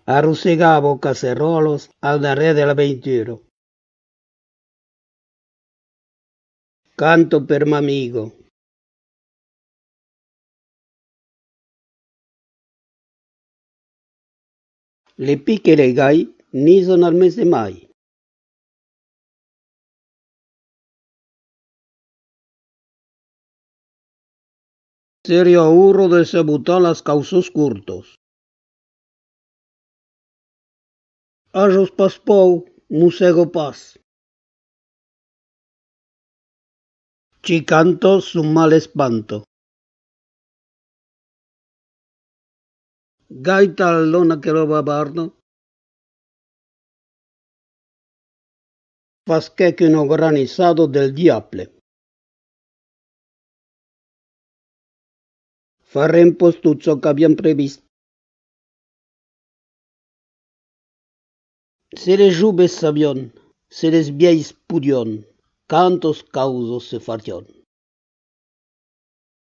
Arrossegavo cacerolos al darrer de l'aventura. Canto per m'amigo. Le piccole gai nisano al mese mai. Serio urro de sebutar las causos curtos. Ajos paspou, musego pas. Chicanto su mal espanto. Gaita allona che lo babardo. Fasché che un granizado del diable. Faremos tutto che abbiamo previsto. Se les jubes sabion, se les vieilles pudion, cantos causos se farion.